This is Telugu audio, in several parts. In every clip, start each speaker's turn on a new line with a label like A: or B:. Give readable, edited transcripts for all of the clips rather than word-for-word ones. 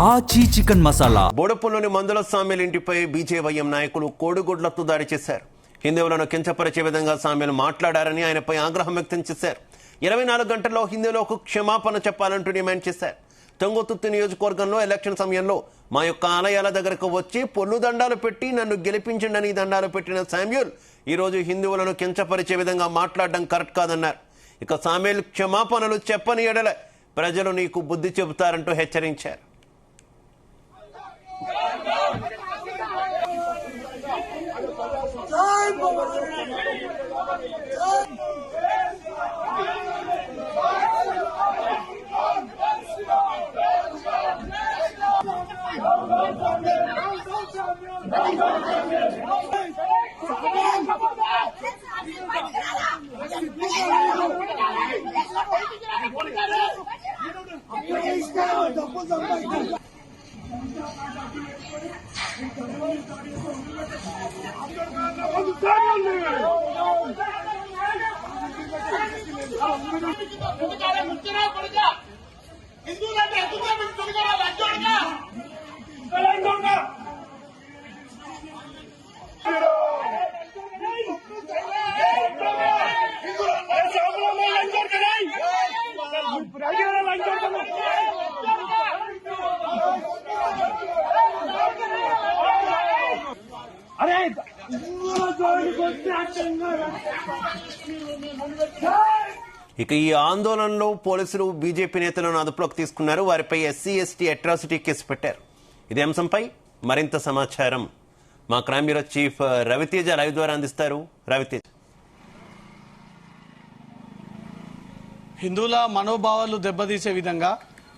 A: ఆచి చికెన్ మసాలా.
B: బోడుపుల్లోని మందుల సామ్యుల ఇంటిపై బీజేవైఎం నాయకులు కోడిగుడ్లతో దాడి చేశారు. హిందువులను కించపరిచే విధంగా సామ్యులు మాట్లాడారని ఆయనపై ఆగ్రహం వ్యక్తం చేశారు. 24 గంటల్లో హిందువులకు క్షమాపణ చెప్పాలంటూ డిమాండ్ చేశారు. తుంగతుర్తి నియోజకవర్గంలో ఎలక్షన్ సమయంలో మా యొక్క ఆలయాల దగ్గరకు వచ్చి పొల్లు దండాలు పెట్టి నన్ను గెలిపించండి దండాలు పెట్టిన సామ్యూల్ ఈరోజు హిందువులను కించపరిచే విధంగా మాట్లాడడం కరెక్ట్ కాదన్నారు. ఇక సామ్యూల్ క్షమాపణలు చెప్పని ఎడల ప్రజలు నీకు బుద్ధి చెబుతారంటూ హెచ్చరించారు. ఇక ఈ ఆందోళనలో పోలీసులు బీజేపీ నేతలను అదుపులోకి తీసుకున్నారు. వారిపై ఎస్సీ ఎస్టీ అట్రాసిటీ కేసు పెట్టారు. ఇదే అంశంపై మరింత సమాచారం మా crime bureau chief Raviteja live ద్వారా అందిస్తారు. రవితేజ,
C: హిందువుల మనోభావాలు దెబ్బతీసే విధంగా,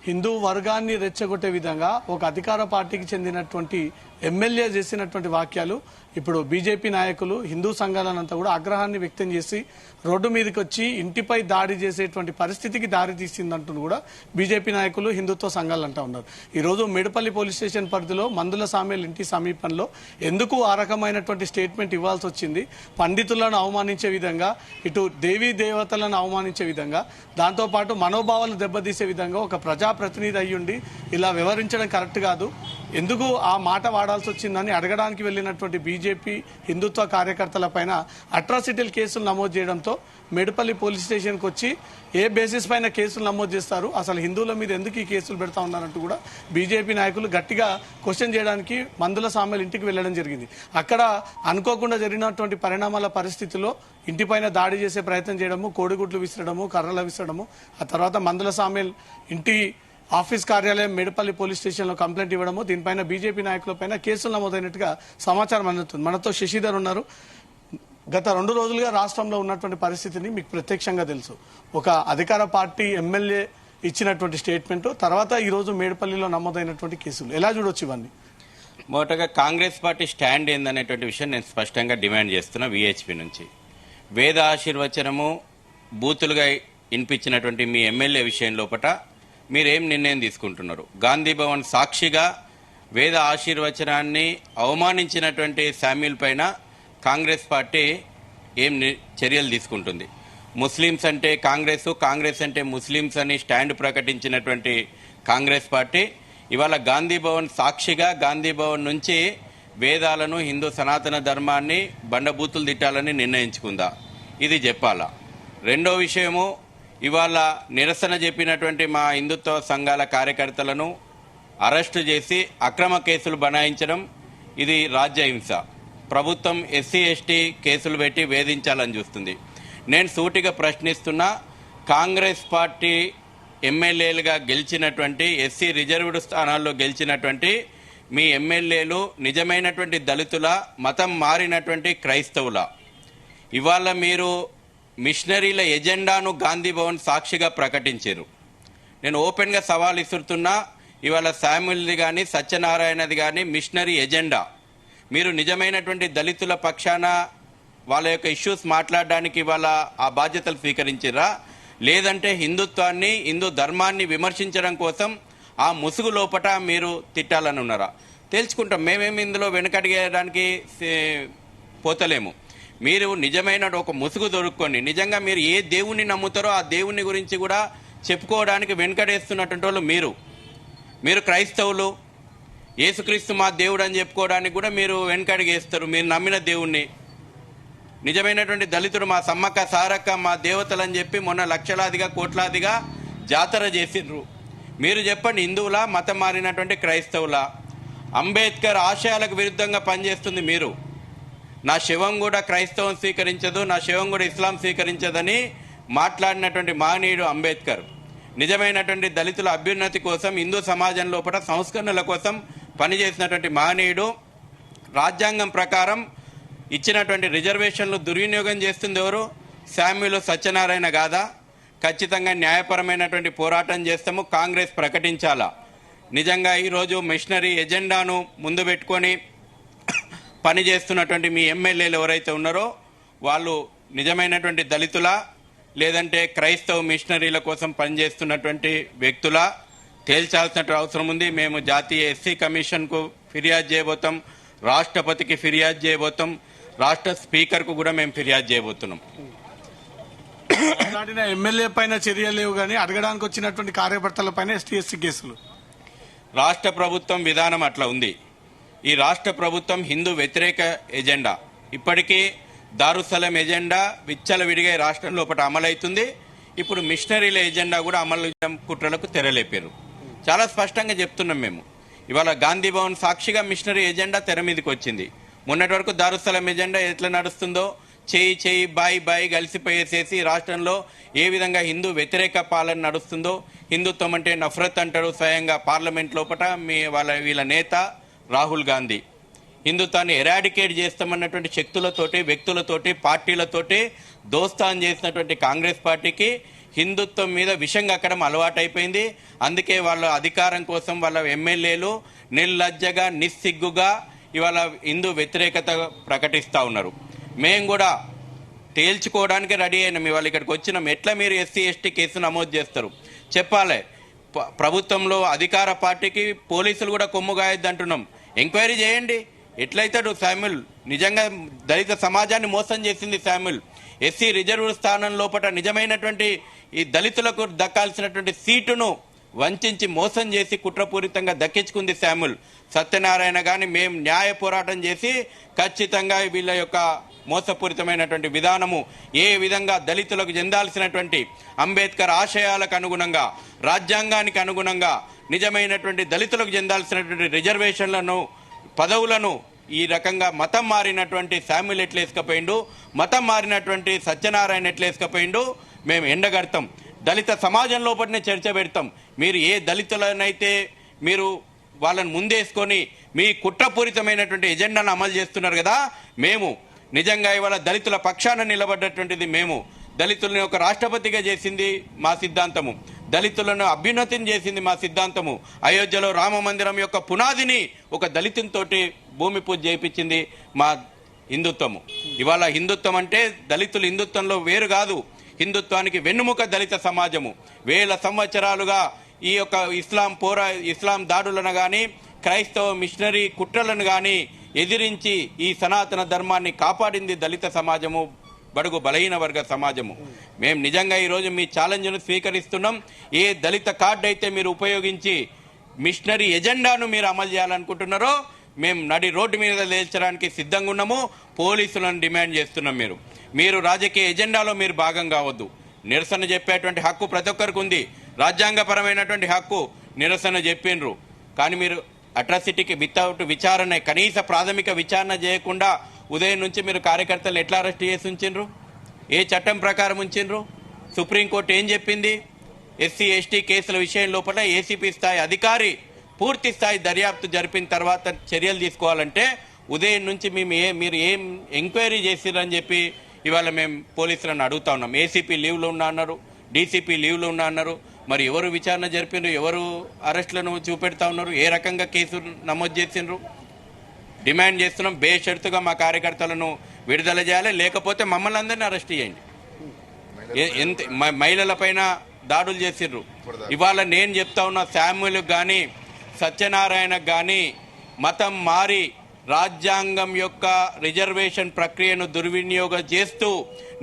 C: హిందూ వర్గాన్ని రెచ్చగొట్టే విధంగా ఒక అధికార పార్టీకి చెందినటువంటి ఎమ్మెల్యే చేసినటువంటి వాక్యాలు ఇప్పుడు బీజేపీ నాయకులు, హిందూ సంఘాలనంతా కూడా ఆగ్రహాన్ని వ్యక్తం చేసి రోడ్డు మీదకి వచ్చి ఇంటిపై దాడి చేసేటువంటి పరిస్థితికి దారి తీసిందంటూ కూడా బీజేపీ నాయకులు, హిందుత్వ సంఘాలు అంటూ ఉన్నారు. ఈరోజు మేడపల్లి పోలీస్ స్టేషన్ పరిధిలో మందుల సామ్యుల ఇంటి సమీపంలో ఎందుకు ఆ రకమైనటువంటి స్టేట్మెంట్ ఇవ్వాల్సి వచ్చింది? పండితులను అవమానించే విధంగా, ఇటు దేవీ దేవతలను అవమానించే విధంగా, దాంతోపాటు మనోభావాలు దెబ్బతీసే విధంగా ఒక ప్రజాప్రతినిధి అయ్యుండి ఇలా వ్యవహరించడం కరెక్ట్ కాదు. ఎందుకు ఆ మాట వాడాల్సి వచ్చిందని అడగడానికి వెళ్లినటువంటి బీజేపీ హిందుత్వ కార్యకర్తల పైన అట్రాసిటీల కేసులు నమోదు చేయడంతో మేడపల్లి పోలీస్ స్టేషన్కి వచ్చి ఏ బేసిస్ పైన కేసులు నమోదు చేస్తారు, అసలు హిందువుల మీద ఎందుకు ఈ కేసులు పెడతా ఉన్నారంటూ కూడా బీజేపీ నాయకులు గట్టిగా క్వశ్చన్ చేయడానికి మందుల సామ్యుల ఇంటికి వెళ్లడం జరిగింది. అక్కడ అనుకోకుండా జరిగినటువంటి పరిణామాల పరిస్థితిలో ఇంటిపైన దాడి చేసే ప్రయత్నం చేయడము, కోడిగుడ్లు విసరడము, కర్రలు విసరడము, ఆ తర్వాత మందుల సామ్యుల ఇంటి ఆఫీస్ కార్యాలయం మేడపల్లి పోలీస్ స్టేషన్లో కంప్లైంట్ ఇవ్వడము, దీనిపైన బీజేపీ నాయకులపైన కేసులు నమోదైనట్టుగా సమాచారం అందుతుంది. మనతో శశిధర్ ఉన్నారు. గత 2 రోజులుగా రాష్ట్రంలో ఉన్నటువంటి పరిస్థితిని మీకు ప్రత్యక్షంగా తెలుసు. ఒక అధికార పార్టీ ఎమ్మెల్యే ఇచ్చినటువంటి స్టేట్మెంట్, తర్వాత ఈ రోజు మేడపల్లిలో నమోదైనటువంటి కేసులు, ఎలా చూడొచ్చు ఇవన్నీ?
D: మొదటగా కాంగ్రెస్ పార్టీ స్టాండ్ ఏందనేటువంటి విషయం నేను స్పష్టంగా డిమాండ్ చేస్తున్నా. విహెచ్పి నుంచి వేద ఆశీర్వచనము బూతులుగా వినిపించినటువంటి మీ ఎమ్మెల్యే విషయం లోపల మీరేం నిర్ణయం తీసుకుంటున్నారు? గాంధీ భవన్ సాక్షిగా వేద ఆశీర్వచనాన్ని అవమానించినటువంటి శామ్యుల్ పైన కాంగ్రెస్ పార్టీ ఏం చర్యలు తీసుకుంటుంది? ముస్లిమ్స్ అంటే కాంగ్రెస్, కాంగ్రెస్ అంటే ముస్లిమ్స్ అని స్టాండ్ ప్రకటించినటువంటి కాంగ్రెస్ పార్టీ ఇవాళ గాంధీ భవన్ సాక్షిగా గాంధీ భవన్ నుంచి వేదాలను, హిందూ సనాతన ధర్మాన్ని బండబూతులు తిట్టాలని నిర్ణయించుకుందా? ఇది చెప్పాలా? రెండో విషయము, ఇవాళ నిరసన చెప్పినటువంటి మా హిందుత్వ సంఘాల కార్యకర్తలను అరెస్టు చేసి అక్రమ కేసులు బనాయించడం ఇది రాజ్యహింస. ప్రభుత్వం ఎస్సీ ఎస్టీ కేసులు పెట్టి వేధించాలని చూస్తుంది. నేను సూటిగా ప్రశ్నిస్తున్నా, కాంగ్రెస్ పార్టీ ఎమ్మెల్యేలుగా గెలిచినటువంటి, ఎస్సీ రిజర్వ్డ్ స్థానాల్లో గెలిచినటువంటి మీ ఎమ్మెల్యేలు నిజమైనటువంటి దళితుల, మతం మారినటువంటి క్రైస్తవుల? ఇవాళ మీరు మిషనరీల ఎజెండాను గాంధీ భవన్ సాక్షిగా ప్రకటించారు. నేను ఓపెన్గా సవాల్ ఇస్తున్నా, ఇవాళ శామ్యుల్ది కానీ సత్యనారాయణది కానీ మిషనరీ ఎజెండా. మీరు నిజమైనటువంటి దళితుల పక్షాన వాళ్ళ యొక్క ఇష్యూస్ మాట్లాడడానికి ఇవాళ ఆ బాధ్యతలు స్వీకరించారా, లేదంటే హిందుత్వాన్ని, హిందూ ధర్మాన్ని విమర్శించడం కోసం ఆ ముసుగు లోపట మీరు తిట్టాలని ఉన్నారా? తెలుసుకుంటాం. మేమేమి ఇందులో వెనకడిగేయడానికి పోతలేము. మీరు నిజమైన ఒక ముసుగు దొరుకుకొని నిజంగా మీరు ఏ దేవుణ్ణి నమ్ముతారో ఆ దేవుని గురించి కూడా చెప్పుకోవడానికి వెనుకడేస్తున్నటువంటి వాళ్ళు మీరు క్రైస్తవులు, యేసుక్రీస్తు మా దేవుడు అని చెప్పుకోవడానికి కూడా మీరు వెనుకడిగేస్తారు. మీరు నమ్మిన దేవుణ్ణి, నిజమైనటువంటి దళితుడు మా సమ్మక్క సారక్క మా దేవతలు అని చెప్పి మొన్న లక్షలాదిగా కోట్లాదిగా జాతర చేసిండ్రు. మీరు చెప్పండి, హిందువులా మతం మారినటువంటి క్రైస్తవులా? అంబేద్కర్ ఆశయాలకు విరుద్ధంగా పనిచేస్తుంది మీరు. నా శవం కూడా క్రైస్తవం స్వీకరించదు, నా శవం కూడా ఇస్లాం స్వీకరించదని మాట్లాడినటువంటి మహనీయుడు అంబేద్కర్. నిజమైనటువంటి దళితుల అభ్యున్నతి కోసం, హిందూ సమాజం లోపల సంస్కరణల కోసం పనిచేసినటువంటి మహనీయుడు. రాజ్యాంగం ప్రకారం ఇచ్చినటువంటి రిజర్వేషన్లు దుర్వినియోగం చేస్తుంది ఎవరు? శామ్యులు సత్యనారాయణ కాదా? ఖచ్చితంగా న్యాయపరమైనటువంటి పోరాటం చేస్తాము. కాంగ్రెస్ ప్రకటించాలా? నిజంగా ఈరోజు మిషనరీ ఎజెండాను ముందు పెట్టుకొని పనిచేస్తున్నటువంటి మీ ఎమ్మెల్యేలు ఎవరైతే ఉన్నారో వాళ్ళు నిజమైనటువంటి దళితులా లేదంటే క్రైస్తవ మిషనరీల కోసం పనిచేస్తున్నటువంటి వ్యక్తులా తేల్చాల్సిన అవసరం ఉంది. మేము జాతీయ ఎస్సీ కమిషన్కు ఫిర్యాదు చేయబోతాం, రాష్ట్రపతికి ఫిర్యాదు చేయబోతాం, రాష్ట్ర స్పీకర్కు కూడా మేము ఫిర్యాదు చేయబోతున్నాం.
C: మాట్లాడిన ఎమ్మెల్యే పైన చర్యలు లేవు కానీ అడగడానికి వచ్చినటువంటి కార్యకర్తల పైన ఎస్టీ కేసులు.
D: రాష్ట్ర ప్రభుత్వం విధానం అట్లా ఉంది. ఈ రాష్ట్ర ప్రభుత్వం హిందూ వ్యతిరేక ఎజెండా, ఇప్పటికీ దారుసలం ఎజెండా విచ్చలవిడిగా రాష్ట్రం లోపల అమలవుతుంది. ఇప్పుడు మిషనరీల ఎజెండా కూడా అమలు కుట్రలకు తెరలేపారు. చాలా స్పష్టంగా చెప్తున్నాం మేము. ఇవాళ గాంధీ భవన్ సాక్షిగా మిషనరీ ఎజెండా తెర మీదకి వచ్చింది. మొన్నటి వరకు దారుసలం ఎజెండా ఎట్లా నడుస్తుందో చేయి బాయి కలిసిపోయేసేసి రాష్ట్రంలో ఏ విధంగా హిందూ వ్యతిరేక పాలన నడుస్తుందో, హిందుత్వం అంటే నఫరత్ అంటాడు స్వయంగా పార్లమెంట్ లోపల వీళ్ళ నేత రాహుల్ గాంధీ. హిందుత్వాన్ని ఎరాడికేట్ చేస్తామన్నటువంటి శక్తులతోటి, వ్యక్తులతోటి, పార్టీలతోటి దోస్తాన్ చేసినటువంటి కాంగ్రెస్ పార్టీకి హిందుత్వం మీద విషం కక్కడం అలవాటైపోయింది. అందుకే వాళ్ళ అధికారం కోసం వాళ్ళ ఎమ్మెల్యేలు నిర్లజ్జగా నిస్సిగ్గుగా ఇవాళ హిందూ వ్యతిరేకత ప్రకటిస్తూ ఉన్నారు. మేము కూడా తేల్చుకోవడానికి రెడీ అయినాం. ఇవాళ ఇక్కడికి వచ్చినాం. ఎట్లా మీరు ఎస్సీ ఎస్టీ కేసు నమోదు చేస్తారు చెప్పాలి. ప్రభుత్వంలో అధికార పార్టీకి పోలీసులు కూడా కొమ్ము గాయద్దు అంటున్నాం. ఎంక్వైరీ చేయండి. ఎట్లయితాడు శామ్యుల్? నిజంగా దళిత సమాజాన్ని మోసం చేసింది శామ్యుల్. ఎస్సీ రిజర్వ్ స్థానం లోపల నిజమైనటువంటి ఈ దళితులకు దక్కాల్సినటువంటి సీటును వంచి మోసం చేసి కుట్రపూరితంగా దక్కించుకుంది శామ్యుల్. సత్యనారాయణ గాని మేము న్యాయ పోరాటం చేసి ఖచ్చితంగా వీళ్ళ యొక్క మోసపూరితమైనటువంటి విధానము ఏ విధంగా దళితులకు చెందాల్సినటువంటి అంబేద్కర్ ఆశయాలకు అనుగుణంగా, రాజ్యాంగానికి అనుగుణంగా నిజమైనటువంటి దళితులకు చెందాల్సినటువంటి రిజర్వేషన్లను, పదవులను ఈ రకంగా మతం మారినటువంటి శామ్యుల్ ఎట్లేసుకపోయిండు, మతం మారినటువంటి సత్యనారాయణ ఎట్లేసుకపోయిండు మేము ఎండగడతాం. దళిత సమాజం లోపలనే చర్చ పెడతాం. మీరు ఏ దళితులనైతే మీరు వాళ్ళని ముందేసుకొని మీ కుట్రపూరితమైనటువంటి ఎజెండాను అమలు చేస్తున్నారు కదా, మేము నిజంగా ఇవాళ దళితుల పక్షాన నిలబడ్డటువంటిది మేము. దళితులను ఒక రాష్ట్రపతిగా చేసింది మా సిద్ధాంతము, దళితులను అభ్యున్నతిని చేసింది మా సిద్ధాంతము. అయోధ్యలో రామ మందిరం యొక్క పునాదిని ఒక దళితునితోటి భూమి పూజ చేయించింది మా హిందుత్వము. ఇవాళ హిందుత్వం అంటే దళితులు హిందుత్వంలో వేరు కాదు. హిందుత్వానికి వెన్నుముక దళిత సమాజము. వేల సంవత్సరాలుగా ఈ యొక్క ఇస్లాం దాడులను కానీ, క్రైస్తవ మిషనరీ కుట్రలను కానీ ఎదిరించి ఈ సనాతన ధర్మాన్ని కాపాడింది దళిత సమాజము, బడుగు బలహీన వర్గ సమాజము. మేము నిజంగా ఈరోజు మీ ఛాలెంజ్ను స్వీకరిస్తున్నాం. ఏ దళిత కార్డు అయితే మీరు ఉపయోగించి మిషనరీ ఎజెండాను మీరు అమలు చేయాలనుకుంటున్నారో మేము నడి రోడ్డు మీద తేల్చడానికి సిద్ధంగా ఉన్నాము. పోలీసులను డిమాండ్ చేస్తున్నాం. మీరు రాజకీయ ఎజెండాలో మీరు భాగం కావద్దు. నిరసన చెప్పేటువంటి హక్కు ప్రతి ఒక్కరికి ఉంది, రాజ్యాంగపరమైనటువంటి హక్కు. నిరసన చెప్పిండ్రు కానీ మీరు అట్రాసిటీకి వితౌట్ విచారణ, కనీస ప్రాథమిక విచారణ చేయకుండా ఉదయం నుంచి మీరు కార్యకర్తలు ఎట్లా అరెస్ట్ చేసి ఉంచిండ్రు? ఏ చట్టం ప్రకారం ఉంచిండ్రు? సుప్రీంకోర్టు ఏం చెప్పింది? ఎస్సీ ఎస్టీ కేసుల విషయం లోపల ఏసీపీ స్థాయి అధికారి పూర్తి స్థాయి దర్యాప్తు జరిపిన తర్వాత చర్యలు తీసుకోవాలంటే ఉదయం నుంచి మీరు ఏం ఎంక్వైరీ చేసిరని చెప్పి ఇవాళ మేము పోలీసులను అడుగుతా ఉన్నాం. ఏసీపీ లీవ్లో ఉన్నా అన్నారు, డీసీపీ లీవ్లో ఉన్నా అన్నారు. మరి ఎవరు విచారణ జరిపిండ్రు? ఎవరు అరెస్టులను చూపెడతా ఉన్నారు? ఏ రకంగా కేసు నమోదు చేసిండ్రు? డిమాండ్ చేస్తున్నాం. బేషరతుగా మా కార్యకర్తలను విడుదల చేయాలి, లేకపోతే మమ్మల్ని అందరినీ అరెస్ట్ చేయండి. మహిళల పైన దాడులు చేసిండ్రు. ఇవాళ నేను చెప్తా ఉన్నా, శామ్యులకు కానీ సత్యనారాయణకు కానీ మతం మారి రాజ్యాంగం యొక్క రిజర్వేషన్ ప్రక్రియను దుర్వినియోగం చేస్తూ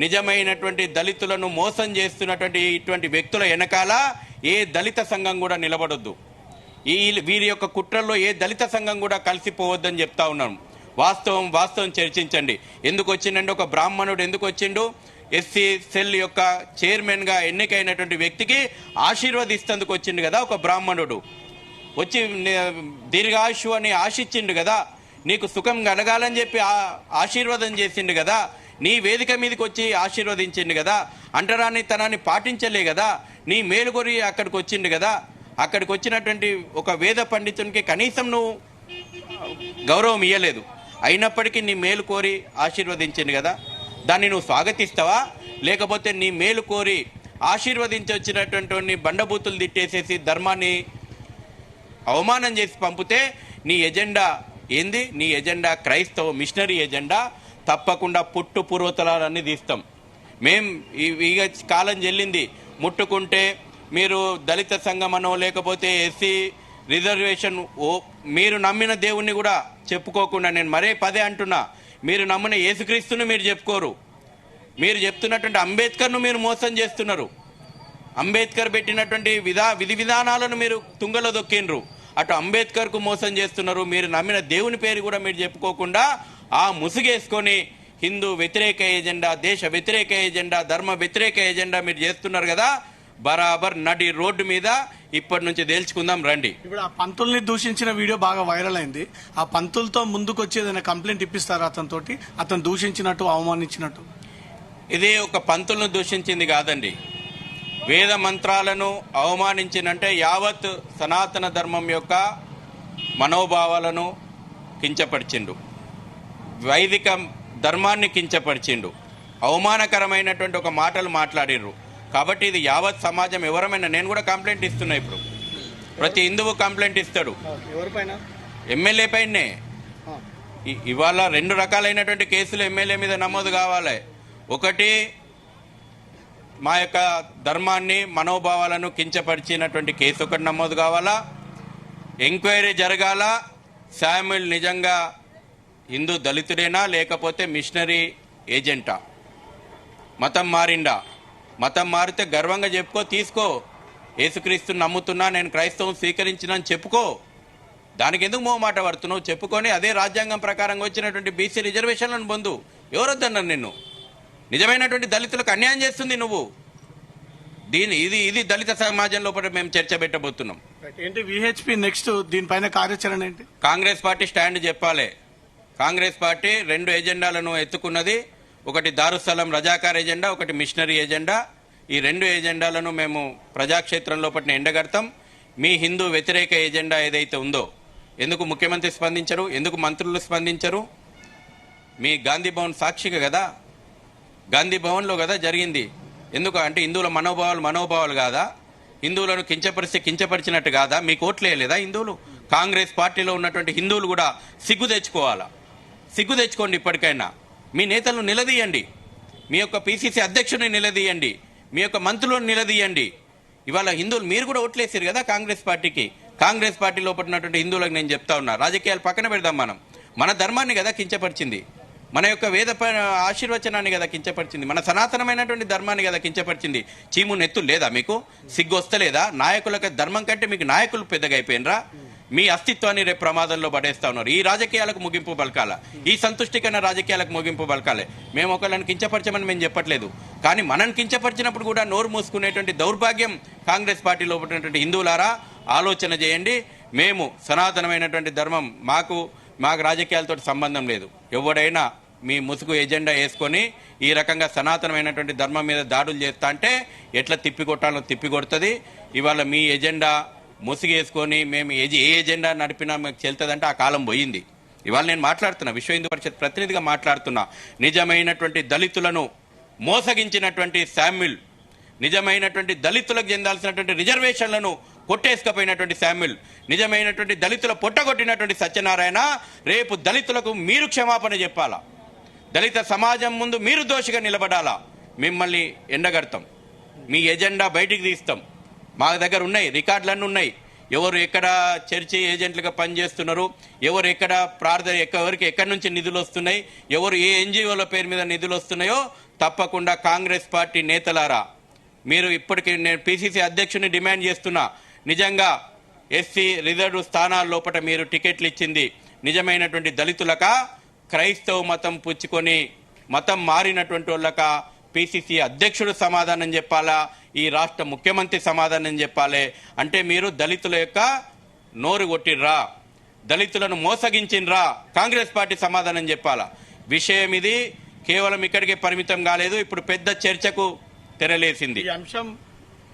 D: నిజమైనటువంటి దళితులను మోసం చేస్తున్నటువంటి ఇటువంటి వ్యక్తుల వెనకాల ఏ దళిత సంఘం కూడా నిలబడొద్దు. వీరి యొక్క కుట్రల్లో ఏ దళిత సంఘం కూడా కలిసిపోవద్దని చెప్తా ఉన్నాం. వాస్తవం చర్చించండి. ఎందుకు వచ్చిందండి ఒక బ్రాహ్మణుడు ఎందుకు వచ్చిండు? ఎస్సీ సెల్ యొక్క చైర్మన్ గా ఎన్నికైనటువంటి వ్యక్తికి ఆశీర్వదిస్తేందుకు వచ్చిండు కదా ఒక బ్రాహ్మణుడు. వచ్చి దీర్ఘాయుషు అని ఆశించిండు కదా, నీకు సుఖం కలగాలని చెప్పి ఆశీర్వాదం చేసిండు కదా, నీ వేదిక మీదకి వచ్చి ఆశీర్వదించిండు కదా, అంటరాని తనాన్ని పాటించలే కదా, నీ మేలుకొరి అక్కడికి వచ్చిండు కదా. అక్కడికి వచ్చినటువంటి ఒక వేద పండితునికి కనీసం నువ్వు గౌరవం ఇయ్యలేదు. అయినప్పటికీ నీ మేలు కోరి ఆశీర్వదించింది కదా, దాన్ని నువ్వు స్వాగతిస్తావా? లేకపోతే నీ మేలు కోరి ఆశీర్వదించి వచ్చినటువంటి బండబూతులు తిట్టేసేసి ధర్మాన్ని అవమానం చేసి పంపితే నీ ఎజెండా ఏంది? నీ ఎజెండా క్రైస్తవ మిషనరీ ఎజెండా. తప్పకుండా పుట్టు పూర్వతరాలన్నీ తీస్తాం. ఇక కాలం చెల్లింది. ముట్టుకుంటే మీరు దళిత సంఘమనో లేకపోతే ఎస్సీ రిజర్వేషన్ మీరు నమ్మిన దేవుణ్ణి కూడా చెప్పుకోకుండా, నేను మరే పదే అంటున్నా, మీరు నమ్మిన యేసుక్రీస్తును మీరు చెప్పుకోరు. మీరు చెప్తున్నటువంటి అంబేద్కర్ను మీరు మోసం చేస్తున్నారు. అంబేద్కర్ పెట్టినటువంటి విధి విధానాలను మీరు తుంగలో దొక్కిండ్రు. అటు అంబేద్కర్కు మోసం చేస్తున్నారు. మీరు నమ్మిన దేవుని పేరు కూడా మీరు చెప్పుకోకుండా ఆ ముసుగేసుకొని హిందూ వ్యతిరేక ఎజెండా, దేశ వ్యతిరేక ఎజెండా, ధర్మ వ్యతిరేక ఎజెండా మీరు చేస్తున్నారు కదా. బరాబర్ నడి రోడ్డు మీద ఇప్పటి నుంచి తేల్చుకుందాం రండి.
C: ఇప్పుడు ఆ పంతుల్ని దూషించిన వీడియో బాగా వైరల్ అయింది. ఆ పంతులతో ముందుకు వచ్చేదైనా కంప్లైంట్ ఇప్పిస్తారు అతనితోటి, అతను దూషించినట్టు అవమానించినట్టు?
D: ఇది ఒక పంతులను దూషించింది కాదండి. వేద మంత్రాలను అవమానించినంటే యావత్ సనాతన ధర్మం యొక్క మనోభావాలను కించపరిచిండు, వైదిక ధర్మాన్ని కించపరిచిండు, అవమానకరమైనటువంటి ఒక మాటలు మాట్లాడిర్రు. కాబట్టి ఇది యావత్ సమాజం ఎవరమైనా, నేను కూడా కంప్లైంట్ ఇస్తున్నా. ఇప్పుడు ప్రతి హిందువు కంప్లైంట్ ఇస్తాడు. ఎమ్మెల్యే పైనే ఇవాళ 2 రకాలైనటువంటి కేసులు ఎమ్మెల్యే మీద నమోదు కావాలి. ఒకటి మా యొక్క ధర్మాన్ని మనోభావాలను కించపరిచినటువంటి కేసు ఒకటి నమోదు కావాలా, ఎంక్వైరీ జరగాల. శామ్యుల్ నిజంగా హిందూ దళితుడేనా లేకపోతే మిషనరీ ఏజెంటా, మతం మారిండా? మతం మారితే గర్వంగా చెప్పుకో, తీసుకో. యేసుక్రీస్తుని నమ్ముతున్నా, నేను క్రైస్తవం స్వీకరించిన అని చెప్పుకో. దానికి ఎందుకు మోమాట పడుతున్నావు? చెప్పుకొని అదే రాజ్యాంగం ప్రకారంగా వచ్చినటువంటి బీసీ రిజర్వేషన్లను పొందు. ఎవరొద్దన్నారు నిన్ను? నిజమైనటువంటి దళితులకు అన్యాయం చేస్తుంది నువ్వు. ఇది దళిత సమాజం లోపల మేము చర్చ పెట్టబోతున్నాం.
C: ఏంటి విహెచ్పి నెక్స్ట్ దీనిపైన కార్యాచరణ ఏంటి?
D: కాంగ్రెస్ పార్టీ స్టాండ్ చెప్పాలి. కాంగ్రెస్ పార్టీ 2 ఎజెండాలను ఎత్తుకున్నది. ఒకటి దారుస్థలం రజాకార్ ఎజెండా, ఒకటి మిషనరీ ఎజెండా. ఈ 2 ఎజెండాలను మేము ప్రజాక్షేత్రం లోపల ఎండగడతాం. మీ హిందూ వ్యతిరేక ఎజెండా ఏదైతే ఉందో, ఎందుకు ముఖ్యమంత్రి స్పందించరు? ఎందుకు మంత్రులు స్పందించరు? మీ గాంధీ భవన్ సాక్షిగా కదా, గాంధీ భవన్లో కదా జరిగింది. ఎందుకు అంటే హిందువుల మనోభావాలు కాదా? హిందువులను కించపరిచినట్టు కాదా? మీకు ఓట్లేయలేదా హిందువులు? కాంగ్రెస్ పార్టీలో ఉన్నటువంటి హిందువులు కూడా సిగ్గు తెచ్చుకోవాలా. సిగ్గు తెచ్చుకోండి. ఇప్పటికైనా మీ నేతలను నిలదీయండి, మీ యొక్క పిసిసి అధ్యక్షుడిని నిలదీయండి, మీ యొక్క మంత్రులను నిలదీయండి. ఇవాళ హిందువులు మీరు కూడా ఓట్లేసారు కదా కాంగ్రెస్ పార్టీకి. కాంగ్రెస్ పార్టీ లోపల ఉన్నటువంటి హిందువులకు నేను చెప్తా ఉన్నా, రాజకీయాలు పక్కన పెడదాం. మన ధర్మాన్ని కదా కించపరిచింది, మన యొక్క వేద ఆశీర్వచనాన్ని కదా కించపరిచింది, మన సనాతనమైనటువంటి ధర్మాన్ని కదా కించపరిచింది. చీము నెత్తు లేదా మీకు? సిగ్గు వస్తలేదా? నాయకులకు ధర్మం కంటే మీకు నాయకులు పెద్దగా అయిపోయినరా? మీ అస్తిత్వాన్ని రేపు ప్రమాదంలో పడేస్తా ఉన్నారు. ఈ రాజకీయాలకు ముగింపు పలకాల, ఈ సంతుష్టికరణ రాజకీయాలకు ముగింపు పలకాలి. మేము ఒకళ్ళని కించపరచమని మేము చెప్పట్లేదు, కానీ మనల్ని కించపరిచినప్పుడు కూడా నోరు మూసుకునేటువంటి దౌర్భాగ్యం కాంగ్రెస్ పార్టీలో ఉన్నటువంటి హిందువులారా ఆలోచన చేయండి. మేము సనాతనమైనటువంటి ధర్మం, మాకు రాజకీయాలతో సంబంధం లేదు. ఎవడైనా మీ ముసుగు ఎజెండా వేసుకొని ఈ రకంగా సనాతనమైనటువంటి ధర్మం మీద దాడులు చేస్తా అంటే ఎట్లా తిప్పికొట్టాలో తిప్పికొడుతుంది. ఇవాళ మీ ఎజెండా ముసుగేసుకొని మేము ఏ ఎజెండా నడిపినా మీకు చెల్తుందంటే ఆ కాలం పోయింది. ఇవాళ నేను మాట్లాడుతున్నా, విశ్వ హిందూ పరిషత్ ప్రతినిధిగా మాట్లాడుతున్నా. నిజమైనటువంటి దళితులను మోసగించినటువంటి శామ్యుల్, నిజమైనటువంటి దళితులకు చెందాల్సినటువంటి రిజర్వేషన్లను కొట్టేసుకపోయినటువంటి శామ్యుల్, నిజమైనటువంటి దళితుల పొట్టగొట్టినటువంటి సత్యనారాయణ, రేపు దళితులకు మీరు క్షమాపణ చెప్పాలా. దళిత సమాజం ముందు మీరు దోషిగా నిలబడాలా. మిమ్మల్ని ఎండగడతాం, మీ ఎజెండా బయటికి తీస్తాం. మా దగ్గర ఉన్నాయి, రికార్డులన్నీ ఉన్నాయి. ఎవరు ఎక్కడ చర్చి ఏజెంట్లుగా పనిచేస్తున్నారు, ఎవరు ఎక్కడ ప్రార్థన ఎవరికి ఎక్కడి నుంచి నిధులు వస్తున్నాయి, ఎవరు ఏ ఎన్జిఓల పేరు మీద నిధులు వస్తున్నాయో తప్పకుండా కాంగ్రెస్ పార్టీ నేతలారా మీరు ఇప్పటికీ నేను పిసిసి అధ్యక్షుని డిమాండ్ చేస్తున్నా, నిజంగా ఎస్సీ రిజర్వ్ స్థానాల లోపల మీరు టికెట్లు ఇచ్చింది నిజమైనటువంటి దళితులకా, క్రైస్తవ మతం పుచ్చుకొని మతం మారినటువంటి వాళ్ళక పిసిసి అధ్యక్షుడు సమాధానం చెప్పాలా, ఈ రాష్ట్ర ముఖ్యమంత్రి సమాధానం చెప్పాలి. అంటే మీరు దళితుల యొక్క నోరు కొట్టిర్రా, దళితులను మోసగించినరా, కాంగ్రెస్ పార్టీ సమాధానం చెప్పాలా. విషయం ఇది కేవలం ఇక్కడికే పరిమితం కాలేదు, ఇప్పుడు పెద్ద చర్చకు తెరలేసింది.
C: ఈ అంశం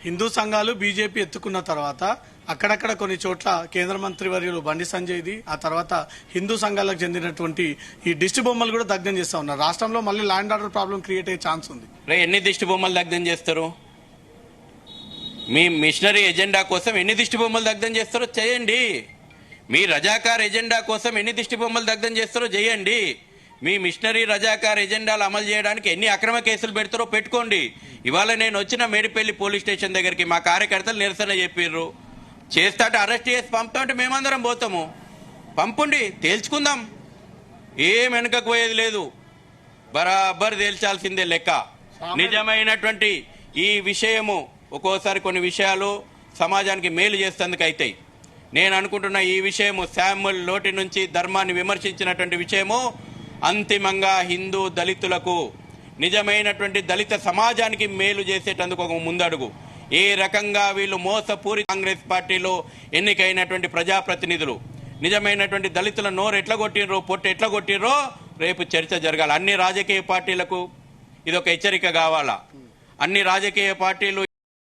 C: హిందూ సంఘాలు బీజేపీ ఎత్తుకున్న తర్వాత అక్కడక్కడ కొన్ని చోట్ల కేంద్ర మంత్రి వర్యులు బండి సంజయ్ది, ఆ తర్వాత హిందూ సంఘాలకు చెందినటువంటి ఈ దిష్టి బొమ్మలు కూడా దగ్ధం చేస్తా ఉన్నారు. రాష్ట్రంలో మళ్ళీ ల్యాండ్ ఆర్డర్ ప్రాబ్లం క్రియేట్ అయ్యే ఛాన్స్ ఉంది.
D: ఎన్ని దిష్టి బొమ్మలు దగ్ధం చేస్తారు? మీ మిషనరీ ఎజెండా కోసం ఎన్ని దిష్టి బొమ్మలు దగ్ధం చేస్తారో చేయండి. మీ రజాకార్ ఎజెండా కోసం ఎన్ని దిష్టి బొమ్మలు దగ్ధం చేస్తారో చేయండి. మీ మిషనరీ రజాకార్ ఎజెండాలు అమలు చేయడానికి ఎన్ని అక్రమ కేసులు పెడతారో పెట్టుకోండి. ఇవాళ నేను వచ్చిన మేడిపల్లి పోలీస్ స్టేషన్ దగ్గరికి మా కార్యకర్తలు నిరసన చెప్పిర్రు. చేస్తాట అరెస్ట్ చేసి పంపుతామంటే మేమందరం పోతాము. పంపుండి, తేల్చుకుందాం. ఏం వెనుకకు పోయేది లేదు, బరాబర్ తేల్చాల్సిందే లెక్క. నిజమైనటువంటి ఈ విషయము ఒక్కోసారి కొన్ని విషయాలు సమాజానికి మేలు చేసేందుకు అవుతాయి. నేను అనుకుంటున్న ఈ విషయము శామ్యుల్ నోటి నుంచి ధర్మాన్ని విమర్శించినటువంటి విషయము అంతిమంగా హిందూ దళితులకు నిజమైనటువంటి దళిత సమాజానికి మేలు చేసేటందుకు ఒక ముందడుగు. ఏ రకంగా వీళ్ళు మోసపూరి కాంగ్రెస్ పార్టీలో ఎన్నికైనటువంటి ప్రజాప్రతినిధులు నిజమైనటువంటి దళితుల నోరు ఎట్లా కొట్టిర్రో, పొట్టు ఎట్లా కొట్టిర్రో రేపు చర్చ జరగాలి. అన్ని రాజకీయ పార్టీలకు ఇదొక హెచ్చరిక కావాలా. అన్ని రాజకీయ పార్టీలు